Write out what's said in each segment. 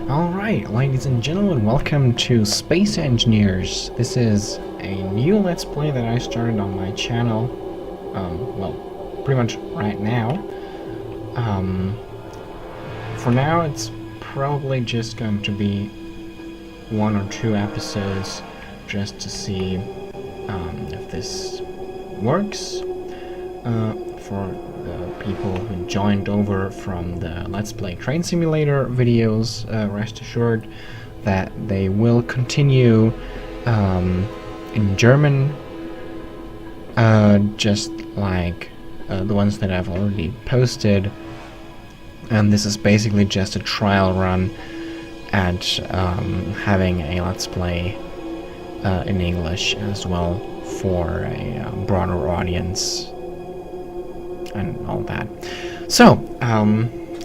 Alright, ladies and gentlemen, welcome to Space Engineers. This is a new Let's Play that I started on my channel, well, pretty much right now. For now, it's probably just going to be 1 or 2 episodes just to see if this works. For the people who joined over from the Let's Play Train Simulator videos, rest assured that they will continue in German, just like the ones that I've already posted. And this is basically just a trial run at having a Let's Play in English as well for a broader audience and all that. So,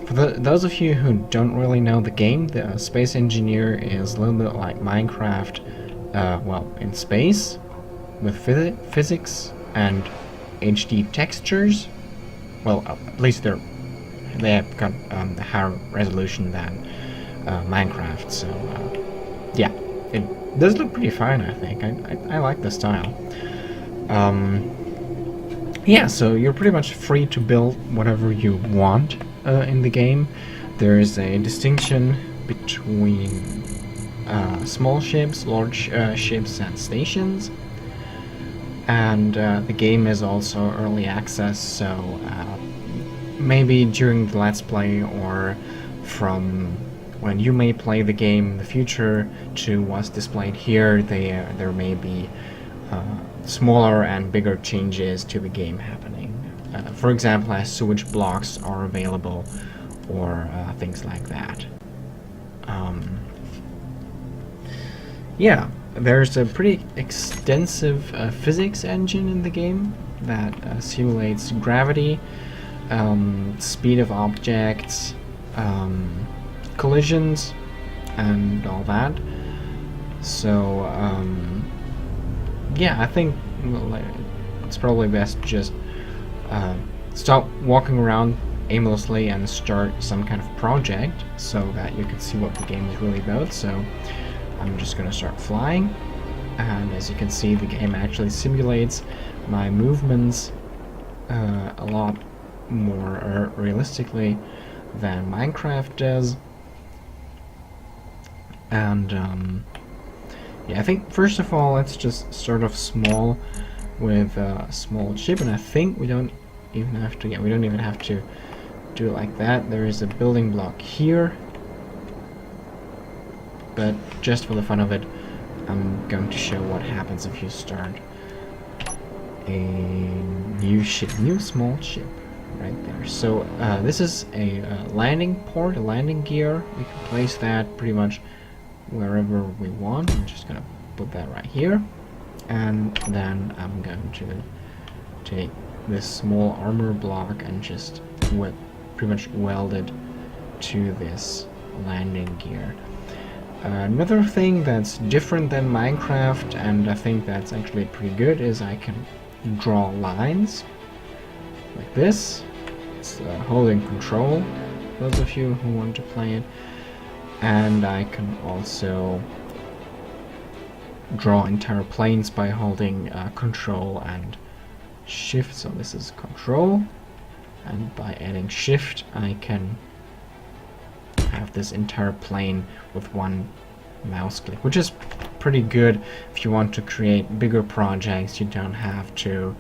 for those of you who don't really know the game, the Space Engineer is a little bit like Minecraft, well, in space, with physics and HD textures. Well, at least they have got a higher resolution than Minecraft, so yeah, it does look pretty fine, I think. I like the style. Yeah, so you're pretty much free to build whatever you want in the game. There is a distinction between small ships, large ships, and stations. And the game is also early access, so maybe during the Let's Play or from when you may play the game in the future to what's displayed here, there may be smaller and bigger changes to the game happening. For example, as sewage blocks are available, or things like that. Yeah, there's a pretty extensive physics engine in the game that simulates gravity, speed of objects, collisions, and all that. So, yeah, I think it's probably best to just stop walking around aimlessly and start some kind of project so that you can see what the game is really about. So I'm just gonna start flying, and as you can see, the game actually simulates my movements a lot more realistically than Minecraft does. And yeah, I think first of all, let's just start off small with a small ship, and I think we don't even have to do it like that. There is a building block here, but just for the fun of it, I'm going to show what happens if you start a new small ship right there. So this is a landing port, a landing gear. We can place that pretty much wherever we want. I'm just gonna put that right here, and then I'm going to take this small armor block and just pretty much weld it to this landing gear. Another thing that's different than Minecraft, and I think that's actually pretty good, is I can draw lines like this. It's holding control, those of you who want to play it. And I can also draw entire planes by holding Control and Shift. So this is Control, and by adding Shift I can have this entire plane with one mouse click, which is pretty good if you want to create bigger projects. You don't have to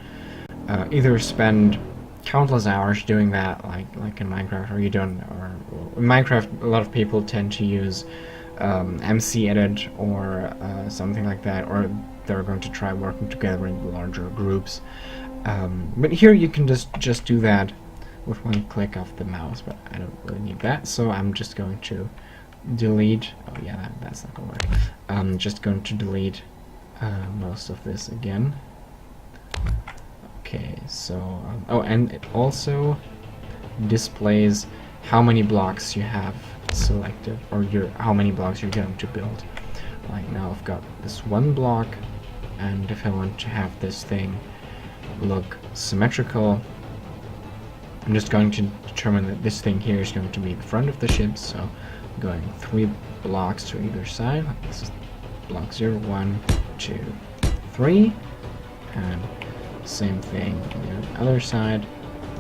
either spend countless hours doing that like in Minecraft, or you don't, or in Minecraft a lot of people tend to use MC Edit or something like that, or they're going to try working together in larger groups. But here you can just do that with one click of the mouse, but I don't really need that, so I'm just going to delete. Oh yeah, that's not gonna work. I'm just going to delete most of this again. Okay, so oh, and it also displays how many blocks you have selected, or how many blocks you're going to build. Like now I've got this one block, and if I want to have this thing look symmetrical, I'm just going to determine that this thing here is going to be the front of the ship, so going 3 blocks to either side. This is block 0, 1, 2, 3, and same thing on the other side.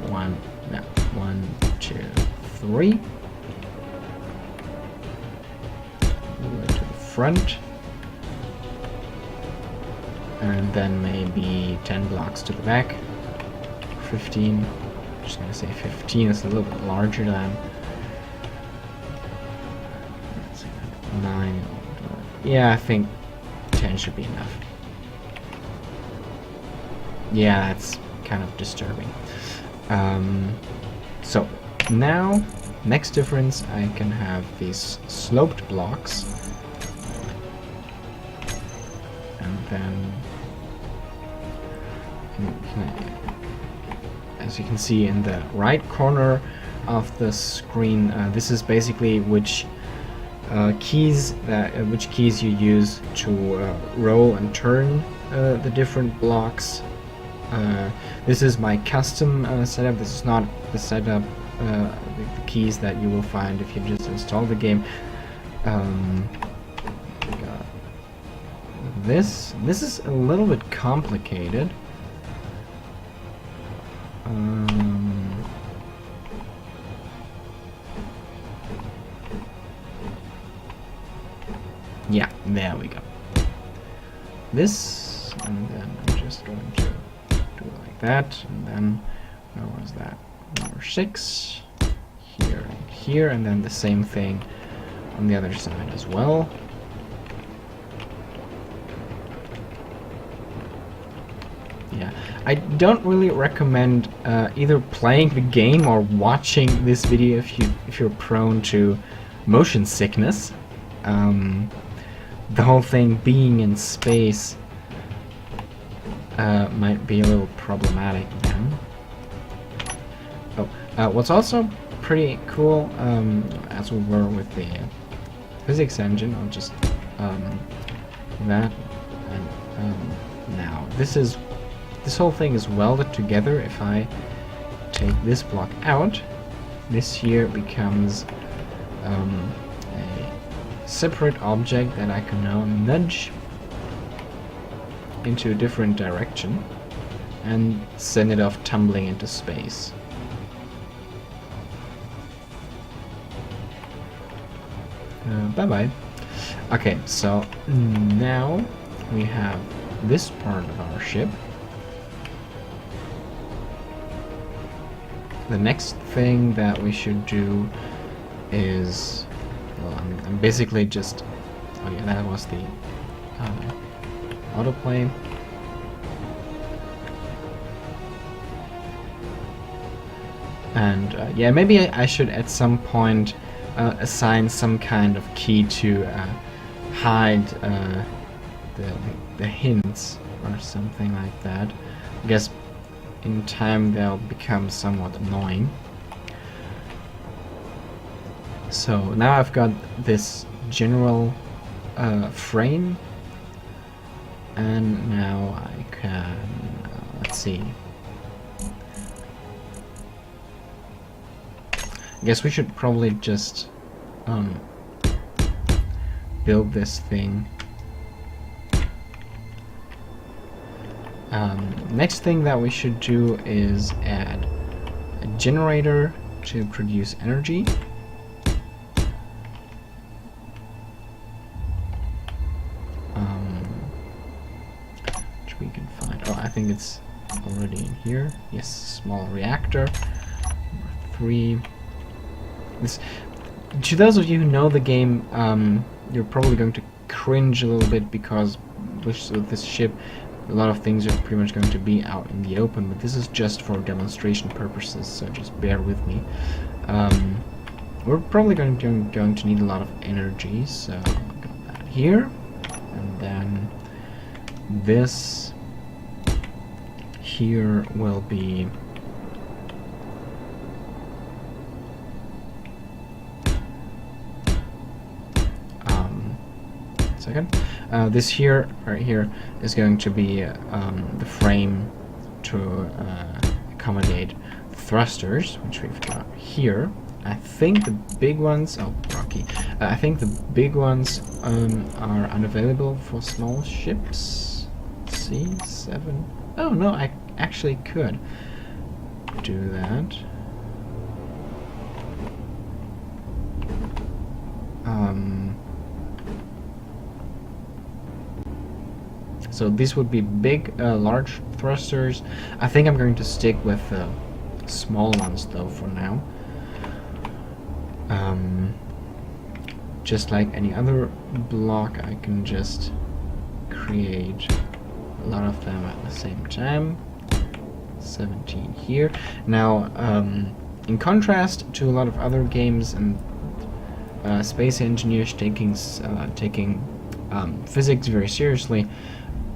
1, 2, 3. Move it to the front. And then maybe 10 blocks to the back. 15. I'm just gonna say 15 is a little bit larger than 9. Yeah, I think 10 should be enough. Yeah, that's kind of disturbing. So now, next difference, I can have these sloped blocks, and then, as you can see in the right corner of the screen, this is basically which keys you use to roll and turn the different blocks. This is my custom setup. This is not the setup, the keys that you will find if you just install the game. This is a little bit complicated. Yeah, there we go. This, and then I'm just going to do it like that, and then where was that? Number 6, here and here, and then the same thing on the other side as well. Yeah, I don't really recommend either playing the game or watching this video if you're prone to motion sickness. The whole thing being in space might be a little problematic then. Oh, what's also pretty cool, as we were with the physics engine, I'll just that, and now this whole thing is welded together. If I take this block out, this here becomes a separate object that I can now nudge into a different direction and send it off tumbling into space. Bye-bye. Okay, so now we have this part of our ship. The next thing that we should do is, well, I'm basically just, oh yeah, that was the autoplay. And yeah, maybe I should at some point assign some kind of key to hide the hints or something like that. I guess in time they'll become somewhat annoying. So now I've got this general frame, and now I can, let's see. I guess we should probably just build this thing. Next thing that we should do is add a generator to produce energy. Which we can find. Oh, I think it's already in here. Yes, small reactor. Number 3. To those of you who know the game, you're probably going to cringe a little bit because with this ship, a lot of things are pretty much going to be out in the open, but this is just for demonstration purposes, so just bear with me. We're probably going to need a lot of energy, so I've got that here, and then this here will be this here, right here, is going to be the frame to accommodate thrusters, which we've got here. I think the big ones, oh, lucky. I think the big ones are unavailable for small ships. C7. Oh no, I actually could do that. So these would be big, large thrusters. I think I'm going to stick with small ones though for now. Just like any other block, I can just create a lot of them at the same time. 17 here. Now, in contrast to a lot of other games and space engineers taking physics very seriously,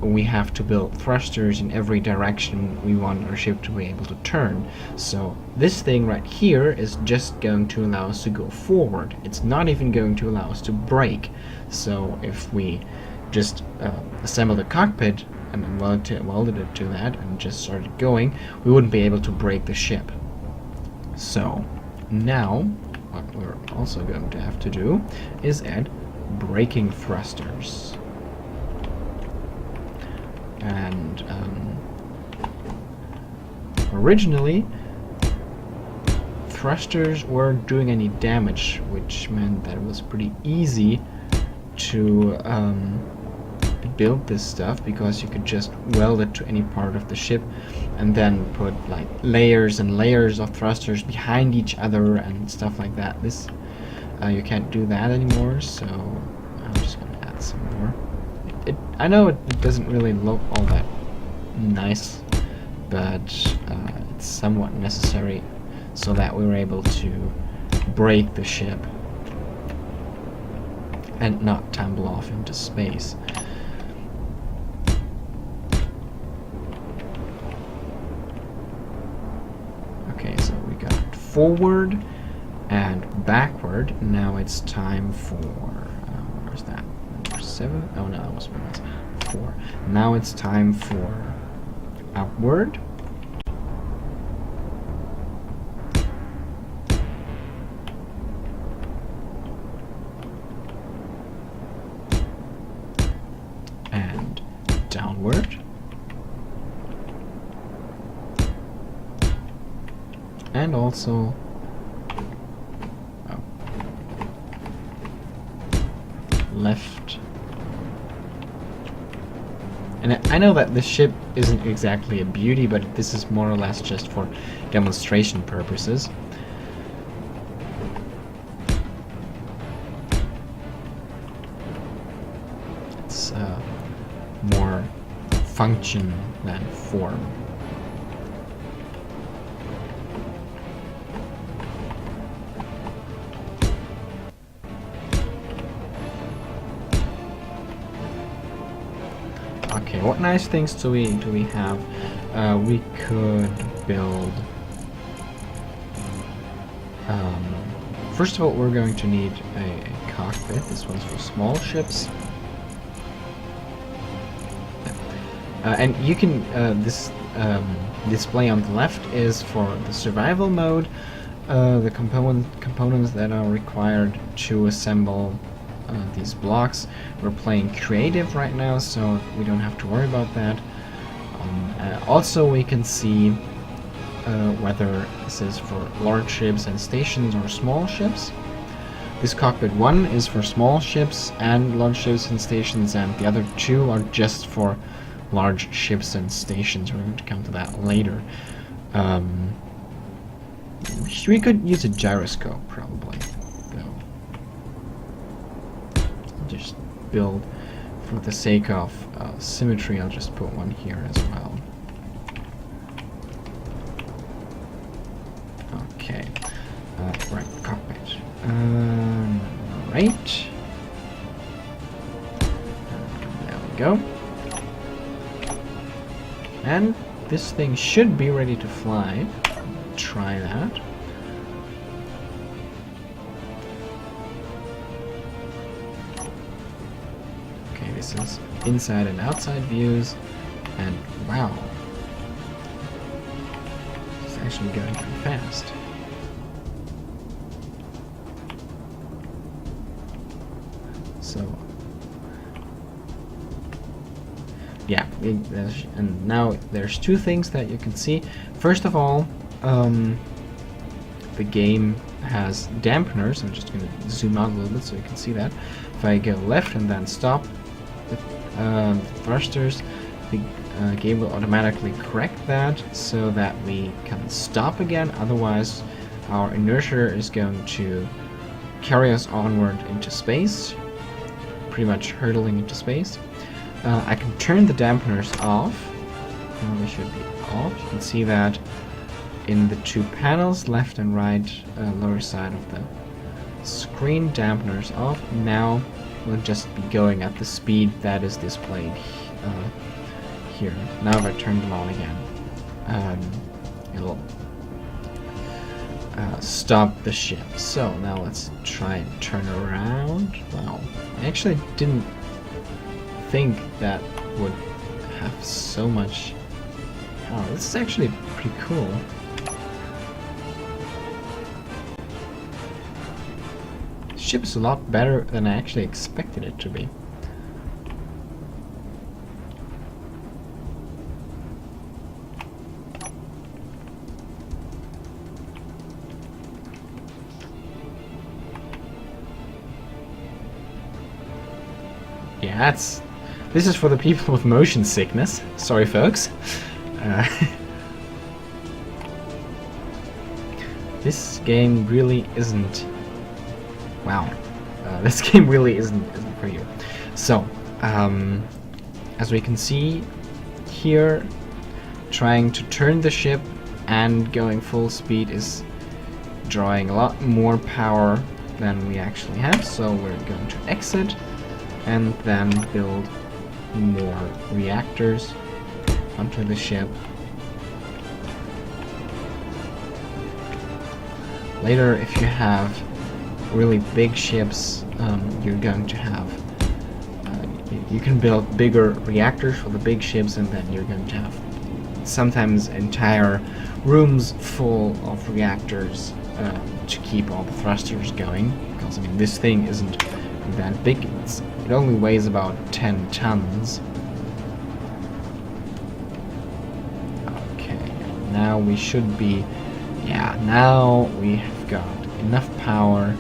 we have to build thrusters in every direction we want our ship to be able to turn. So this thing right here is just going to allow us to go forward. It's not even going to allow us to brake. So if we just assemble the cockpit and then welded it to that and just started going, we wouldn't be able to brake the ship. So now what we're also going to have to do is add braking thrusters. And originally thrusters weren't doing any damage, which meant that it was pretty easy to build this stuff, because you could just weld it to any part of the ship and then put like layers and layers of thrusters behind each other and stuff like that. This you can't do that anymore, so I'm just gonna add some more. I know it doesn't really look all that nice, but it's somewhat necessary so that we were able to brake the ship and not tumble off into space. Okay, so we got forward and backward. Now it's time for where's that? 7? Oh no, that was 4. Now it's time for upward. And downward. And also left. And I know that this ship isn't exactly a beauty, but this is more or less just for demonstration purposes. It's more function than form. Okay, what nice things do we have? We could build. First of all, we're going to need a cockpit. This one's for small ships. And you can this display on the left is for the survival mode. The components that are required to assemble these blocks. We're playing creative right now, so we don't have to worry about that. Also, we can see whether this is for large ships and stations or small ships. This cockpit 1 is for small ships and large ships and stations, and the other 2 are just for large ships and stations. We're going to come to that later. We could use a gyroscope probably. Just build for the sake of symmetry. I'll just put one here as well. Okay, right, cockpit. Right. There we go. And this thing should be ready to fly. Try that. This is inside and outside views, and wow, it's actually going pretty fast. So yeah, and now there's two things that you can see. First of all, the game has dampeners. I'm just going to zoom out a little bit so you can see that. If I go left and then stop the thrusters, the game will automatically correct that so that we can stop again. Otherwise, our inertia is going to carry us onward into space, pretty much hurtling into space. I can turn the dampeners off. Now they should be off. You can see that in the two panels, left and right, lower side of the screen. Dampeners off. Now we'll just be going at the speed that is displayed here. Now if I turn them on again, it'll stop the ship. So now let's try and turn around. Wow, I actually didn't think that would have so much power. This is actually pretty cool. The ship is a lot better than I actually expected it to be. Yeah, this is for the people with motion sickness. Sorry, folks. This game really isn't. Wow, this game really isn't for you. So, as we can see here, trying to turn the ship and going full speed is drawing a lot more power than we actually have. So we're going to exit and then build more reactors onto the ship. Later, if you have really big ships, you're going to have you can build bigger reactors for the big ships, and then you're going to have sometimes entire rooms full of reactors to keep all the thrusters going, because I mean this thing isn't that big. It only weighs about 10 tons. Okay, now we should be, yeah, now we have got enough power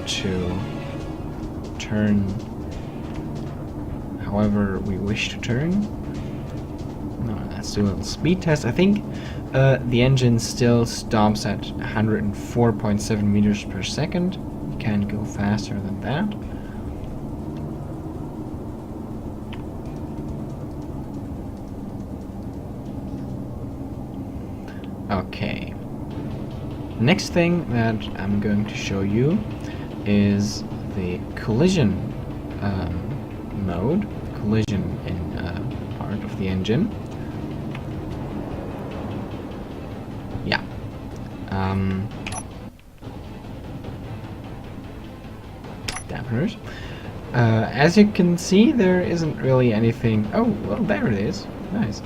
to turn however we wish to turn. No, let's do a little speed test. I think the engine still stops at 104.7 meters per second. You can't go faster than that. Okay. Next thing that I'm going to show you is the collision mode, collision in part of the engine. Yeah. Dampeners. As you can see, there isn't really anything. Oh, well, there it is. Nice.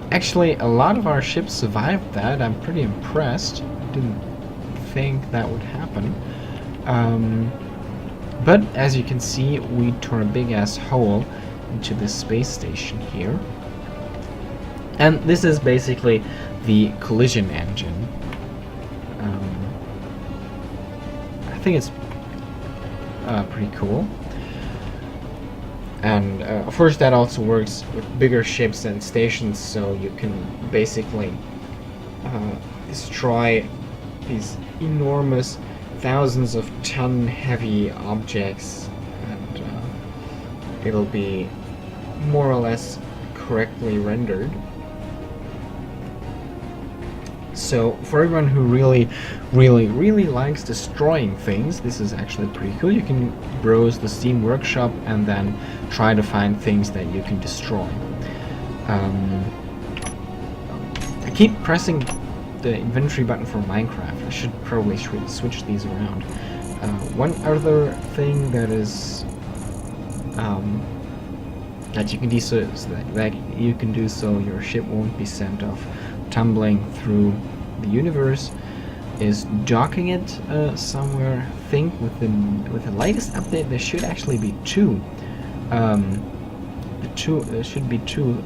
Actually, a lot of our ships survived that. I'm pretty impressed. Didn't think that would happen. But as you can see, we tore a big ass hole into this space station here. And this is basically the collision engine. I think it's pretty cool. And of course that also works with bigger ships and stations, so you can basically destroy these enormous thousands of ton heavy objects, and it'll be more or less correctly rendered. So for everyone who really likes destroying things, this is actually pretty cool. You can browse the Steam Workshop and then try to find things that you can destroy. I keep pressing the inventory button for Minecraft. I should probably switch these around. One other thing that is that you can do so your ship won't be sent off tumbling through the universe. is docking it somewhere. I think with the latest update there should actually be two. There should be two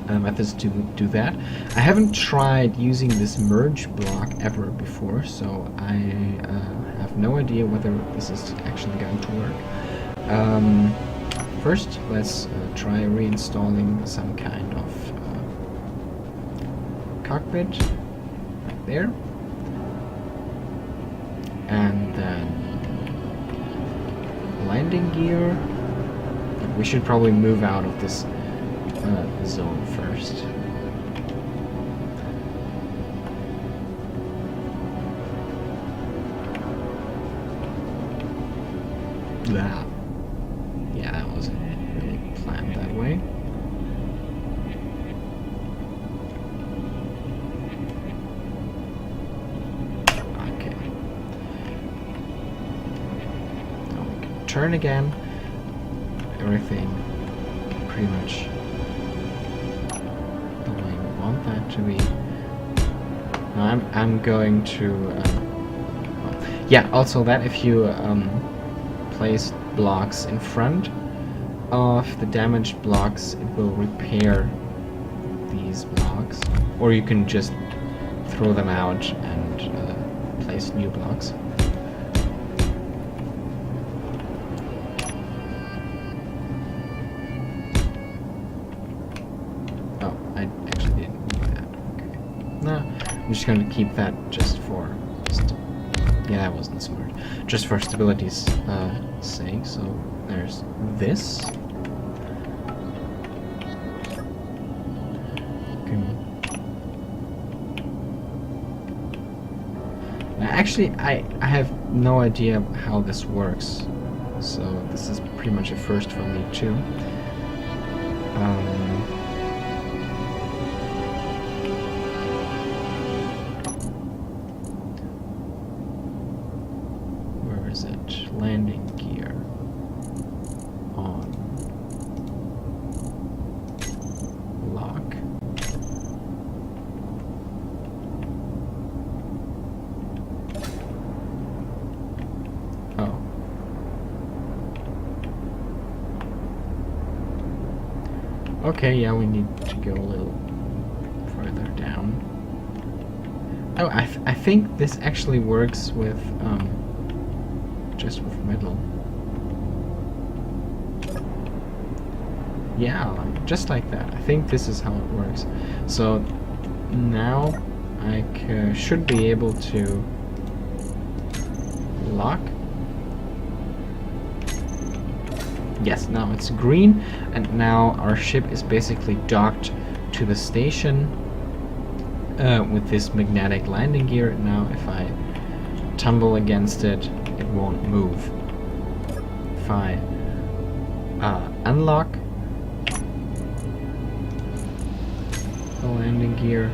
methods to do that. I haven't tried using this merge block ever before, so I have no idea whether this is actually going to work. First, let's try reinstalling some kind of cockpit right there, and then landing gear. We should probably move out of this zone first. Yeah, that wasn't really planned that way. Okay. Now we can turn again. Everything pretty much the way we want that to be. Now I'm going to well, yeah, also that if you place blocks in front of the damaged blocks, it will repair these blocks, or you can just throw them out and place new blocks. I'm just going to keep that just for... yeah, that wasn't smart. Just for stability's sake. So there's this. Now, actually, I have no idea how this works. So this is pretty much a first for me too. Landing gear on lock. Oh. Okay, yeah, we need to go a little further down. Oh, I think this actually works with just with metal. Yeah, just like that. I think this is how it works. So now I should be able to lock. Yes, now it's green, and now our ship is basically docked to the station with this magnetic landing gear. Now if I tumble against it, it won't move. If I unlock the landing gear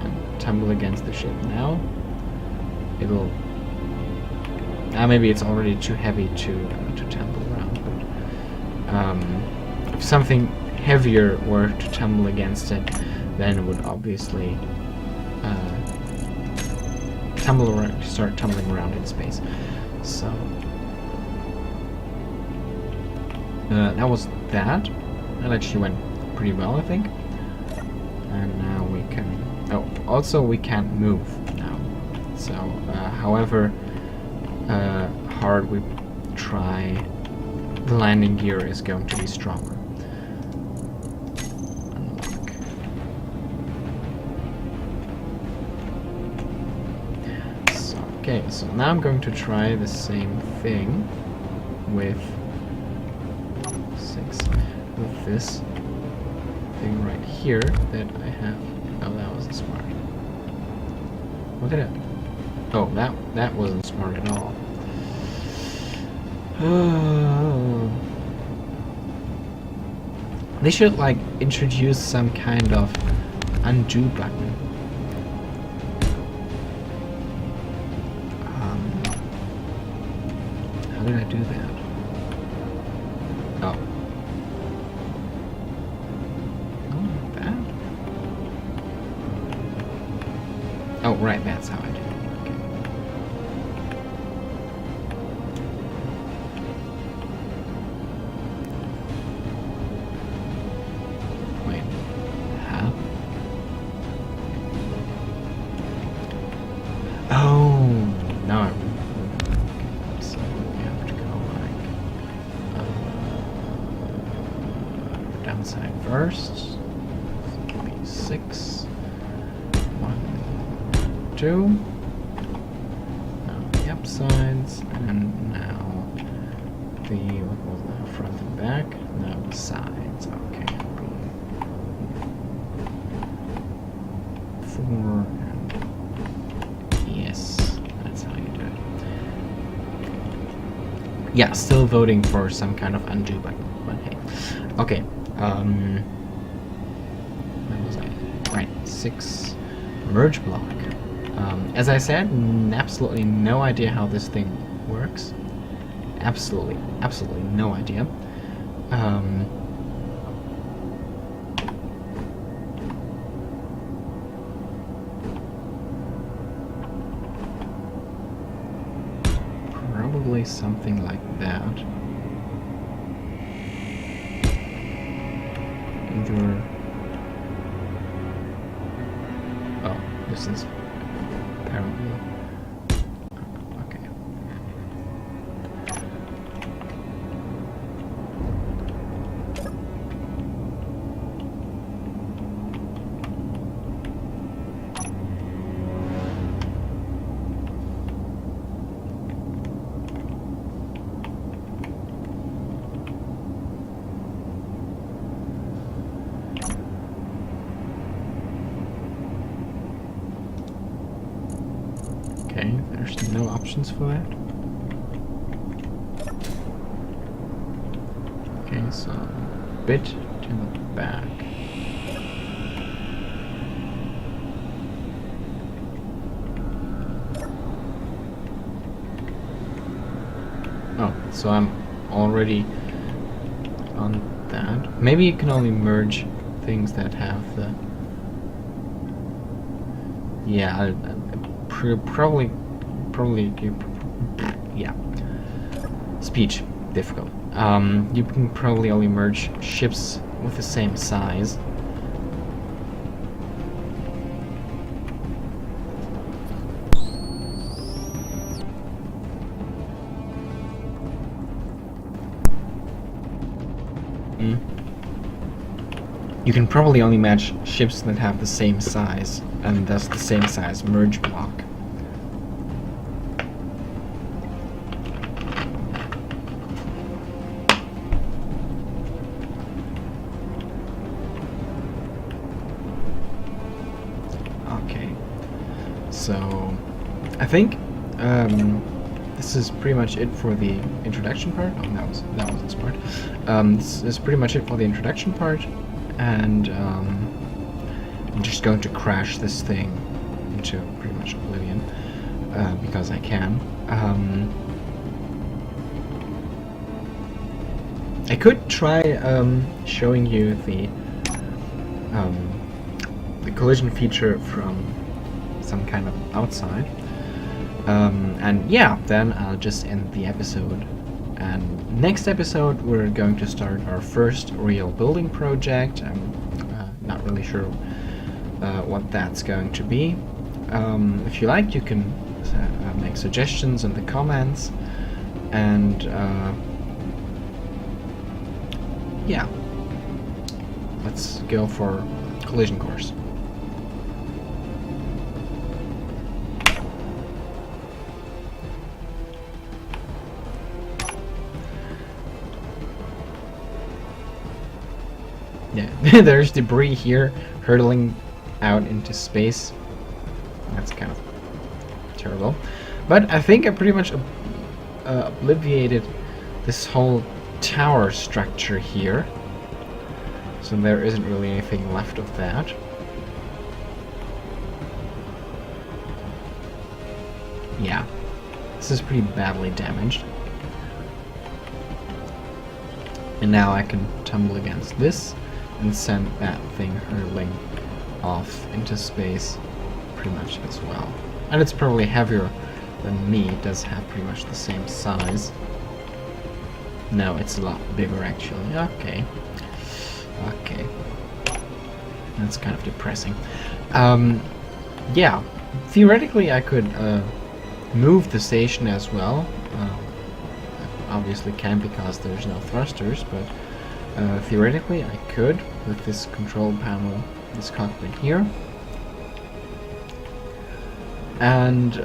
and tumble against the ship now, it'll... maybe it's already too heavy to tumble around, but if something heavier were to tumble against it, then it would obviously start tumbling around in space. So that was that. That actually went pretty well, I think. And now we can... oh, also we can't move now. So however hard we try, the landing gear is going to be stronger. Unlock. So, okay, so now I'm going to try the same thing with this thing right here that I have. Oh, that wasn't smart. What did it? Oh, that wasn't smart at all. They should like introduce some kind of undo button. How did I do that? Oh. Oh, not bad. one side first. Give me 6. 1, 2. Now the up sides, and now the what was that? Front and back. Now the sides. Okay. 4 and yes, that's how you do it. Yeah, still voting for some kind of undo button, but hey. Okay, where was I? Right, 6, merge block. As I said, absolutely no idea how this thing works. Absolutely no idea. Probably something like that. Either... Oh, this is apparently... Okay. Okay, there's no options for that. Okay, so bit to the back. Oh, so I'm already on that. Maybe you can only merge things that have the... Yeah, probably, yeah. Speech, difficult. You can probably only merge ships with the same size. You can probably only match ships that have the same size, and thus the same size merge block. Okay, so I think this is pretty much it for the introduction part. Oh, that was this part. This is pretty much it for the introduction part. And I'm just going to crash this thing into pretty much oblivion because I can. I could try showing you the collision feature from some kind of outside, and yeah, then I'll just end the episode. And next episode, we're going to start our first real building project. I'm not really sure what that's going to be. If you like, you can make suggestions in the comments. And yeah, let's go for collision course. Yeah, there's debris here hurtling out into space. That's kind of terrible. But I think I pretty much obliviated this whole tower structure here. So there isn't really anything left of that. Yeah, this is pretty badly damaged. And now I can tumble against this and send that thing hurtling off into space pretty much as well. And it's probably heavier than me. It does have pretty much the same size. No, it's a lot bigger actually. Okay. Okay. That's kind of depressing. Yeah, theoretically I could move the station as well. Obviously can't because there's no thrusters, but Theoretically, I could with this control panel, this cockpit here. And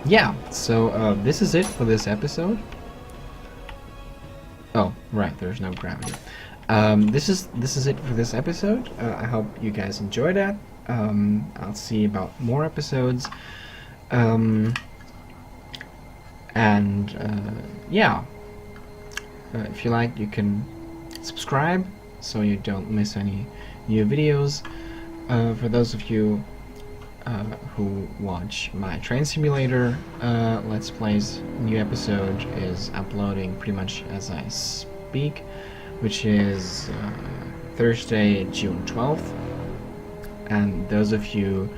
yeah, so this is it for this episode. Oh, right, there's no gravity. This is it for this episode. I hope you guys enjoyed that. I'll see about more episodes. Yeah, if you like, you can subscribe so you don't miss any new videos. For those of you who watch my train simulator Let's Plays, new episode is uploading pretty much as I speak, which is Thursday, June 12th. And those of you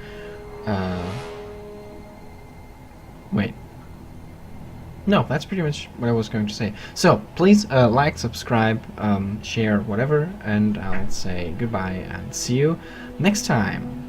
wait. No, that's pretty much what I was going to say. So, please like, subscribe, share, whatever, and I'll say goodbye and see you next time.